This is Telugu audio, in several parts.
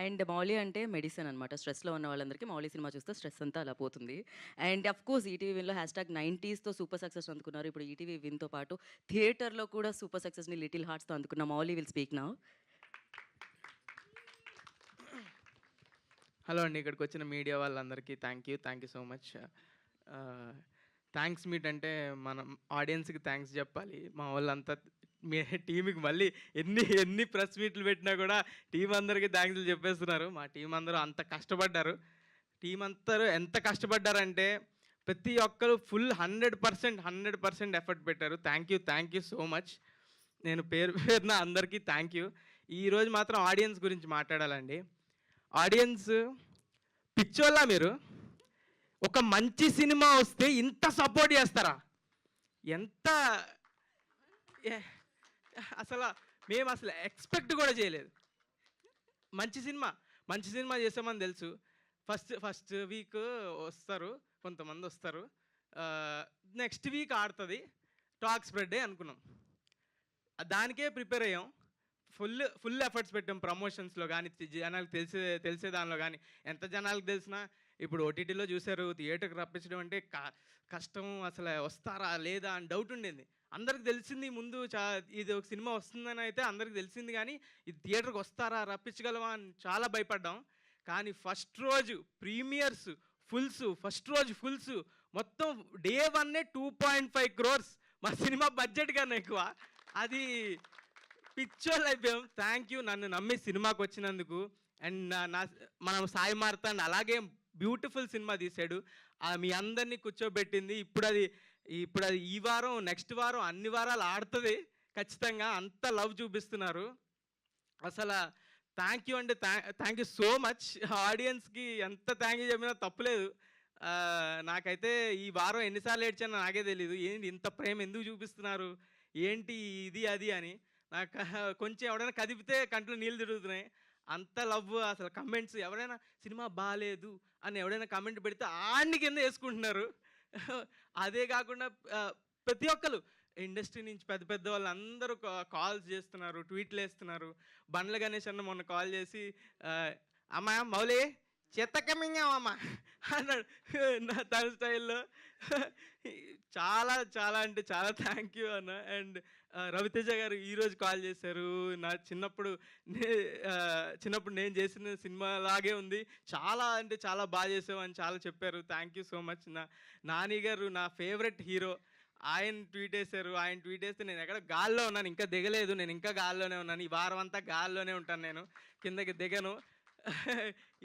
అండ్ మౌలి అంటే మెడిసిన్ అనమాట. స్ట్రెస్‌లో ఉన్న వాళ్ళందరికీ మౌలి సినిమా చూస్తే స్ట్రెస్ అంతా అలా పోతుంది. అండ్ అఫ్‌కోర్స్ ఈటీవీ విన్‌లో #90స్‌తో సూపర్ సక్సెస్ అందుకున్నారు. ఇప్పుడు ఈటీవీ విన్‌తో పాటు థియేటర్‌లో కూడా సూపర్ సక్సెస్‌ని 'లిటిల్ హార్ట్స్‌తో' అందుకున్న Mouli will speak now. Hello అండి. ఇక్కడికొచ్చిన మీడియా వాళ్ళందరికీ thank you so much. Thanks meet అంటే మనం ఆడియన్స్‌కి థ్యాంక్స్ చెప్పాలి. మా వాళ్ళంతా మీ టీమ్‌కి మళ్ళీ ఎన్ని ఎన్ని ప్రెస్ మీట్లు పెట్టినా కూడా టీం అందరికీ థ్యాంక్స్‌లు చెప్పేస్తున్నారు. మా టీం అందరూ అంత కష్టపడ్డారు. టీం అందరూ ఎంత కష్టపడ్డారంటే ప్రతి ఒక్కరు ఫుల్ 100% ఎఫర్ట్ పెట్టారు. Thank you so much. నేను పేరు పేరున అందరికీ థ్యాంక్ యూ. ఈరోజు మాత్రం ఆడియన్స్ గురించి మాట్లాడాలండి. ఆడియన్స్ పిచ్చోళ్ళా మీరు? ఒక మంచి సినిమా వస్తే ఇంత సపోర్ట్ చేస్తారా? ఎంత అసలు మేము అసలు ఎక్స్పెక్ట్ కూడా చేయలేదు. మంచి సినిమా చేసామని తెలుసు. ఫస్ట్ వీక్ వస్తారు, కొంతమంది వస్తారు. నెక్స్ట్ వీక్ ఆడుతుంది, టాక్ స్ప్రెడ్ అనుకున్నాం. దానికే ప్రిపేర్ అయ్యాం. ఫుల్ ఎఫర్ట్స్ పెట్టాం ప్రమోషన్స్లో కానీ, జనాలకు తెలిసే దానిలో కానీ. ఎంత జనాలకు తెలిసినా ఇప్పుడు ఓటీటీలో చూశారు, థియేటర్కి రప్పించడం అంటే కష్టం. అసలు వస్తారా లేదా అని డౌట్ ఉండేది. అందరికి తెలిసింది ముందు ఇది ఒక సినిమా వస్తుందని అయితే అందరికి తెలిసింది, కానీ ఇది థియేటర్కి వస్తారా, రప్పించగలమా అని చాలా భయపడ్డాం. కానీ ఫస్ట్ రోజు ప్రీమియర్స్ ఫుల్స్ మొత్తం డే 1 2.5 crores. మా సినిమా బడ్జెట్ కన్నా ఎక్కువ. అది పిక్చర్లు అయిపోయాం. థ్యాంక్ యూ నన్ను నమ్మి సినిమాకి వచ్చినందుకు. అండ్ మనం సాయి మార్తాండ్ అలాగే బ్యూటిఫుల్ సినిమా తీశాడు. మీ అందరినీ కూర్చోబెట్టింది. ఇప్పుడు అది ఈ వారం, నెక్స్ట్ వారం, అన్ని వారాలు ఆడుతుంది ఖచ్చితంగా. అంత లవ్ చూపిస్తున్నారు. అసలు థ్యాంక్ యూ అండి. Thank you so much. ఆడియన్స్కి ఎంత థ్యాంక్ యూ చెప్పినా తప్పులేదు. నాకైతే ఈ వారం ఎన్నిసార్లు ఏడ్చానో నాకే తెలీదు. ఏంటి ఇంత ప్రేమ ఎందుకు చూపిస్తున్నారు, ఏంటి ఇది అది అని. నాకు కొంచెం ఎవడైనా కదిపితే కంట్లో నీళ్ళు తిరుగుతున్నాయి. అంత లవ్. అసలు కమెంట్స్ ఎవరైనా సినిమా బాగాలేదు అని ఎవడైనా కమెంట్ పెడితే ఆడిని కింద వేసుకుంటున్నారు. అదే కాకుండా ప్రతి ఒక్కరు ఇండస్ట్రీ నుంచి పెద్ద వాళ్ళందరూ కాల్స్ చేస్తున్నారు, ట్వీట్లు వేస్తున్నారు. బండ్ల గణేష్ అన్న మొన్న కాల్ చేసి అమ్మా మౌలి చెత్త కమింగామమ్మా అన్నాడు తన స్టైల్లో. చాలా చాలా అంటే చాలా థ్యాంక్ యూ అన్న. అండ్ రవితేజ గారు ఈరోజు కాల్ చేశారు. నా చిన్నప్పుడు నేను చేసిన సినిమా లాగే ఉంది, చాలా అంటే చాలా బాగా చేసావు అని చాలా చెప్పారు. Thank you so much. Nani గారు నా ఫేవరెట్ హీరో, ఆయన ట్వీట్ వేశారు. ఆయన ట్వీట్ వేస్తే నేను ఎక్కడ గాల్లో ఉన్నాను, ఇంకా దిగలేదు. నేను ఇంకా గాల్లోనే ఉన్నాను. ఈ వారం అంతా గాల్లోనే ఉంటాను, నేను కిందకి దిగను.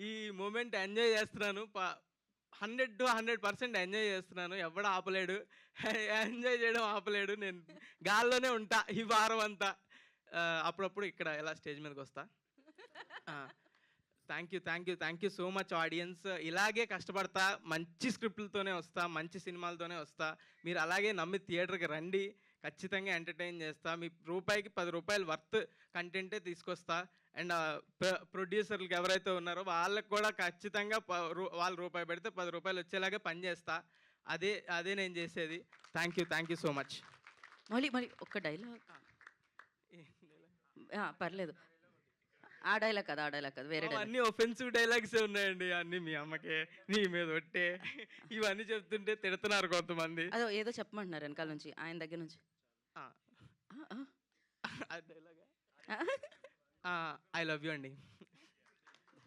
ఈ మూమెంట్ ఎంజాయ్ చేస్తున్నాను. 100% ఎంజాయ్ చేస్తున్నాను. ఎవడు ఆపలేడు. ఎంజాయ్ చేయడం ఆపలేడు. నేను గాల్లోనే ఉంటా ఈ వారం అంతా. అప్పుడప్పుడు ఇక్కడ ఎలా స్టేజ్ మీదకి వస్తా. Thank you so much audience. ఇలాగే కష్టపడతా, మంచి స్క్రిప్ట్లతోనే వస్తా, మంచి సినిమాలతోనే వస్తా. మీరు అలాగే నమ్మి థియేటర్కి రండి. ఖచ్చితంగా ఎంటర్టైన్ చేస్తా. మీ రూపాయికి 10 రూపాయలు వర్త్ కంటెంటే తీసుకొస్తా. అండ్ ప్రొడ్యూసర్లకు ఎవరైతే ఉన్నారో వాళ్ళకి కూడా ఖచ్చితంగా వాళ్ళు రూపాయి పెడితే 10 రూపాయలు వచ్చేలాగా పనిచేస్తా. అదే నేను చేసేది. Thank you so much. మళ్ళీ ఒక్క డైలాగ్. పర్లేదు. ఆ డైలాగ్ కాదు, వేరే డైలాగ్. అన్నీ ఒఫెన్సివ్ డైలాగ్సే ఉన్నాయండి. అన్నీ మీ అమ్మకే, నీ మీద ఒట్టే, ఇవన్నీ చెప్తుంటే తిడుతున్నారు కొంతమంది. అదో ఏదో చెప్పమంటున్నారు వెనకాల నుంచి, ఆయన దగ్గర నుంచి. ఐ లవ్ యూ అండి.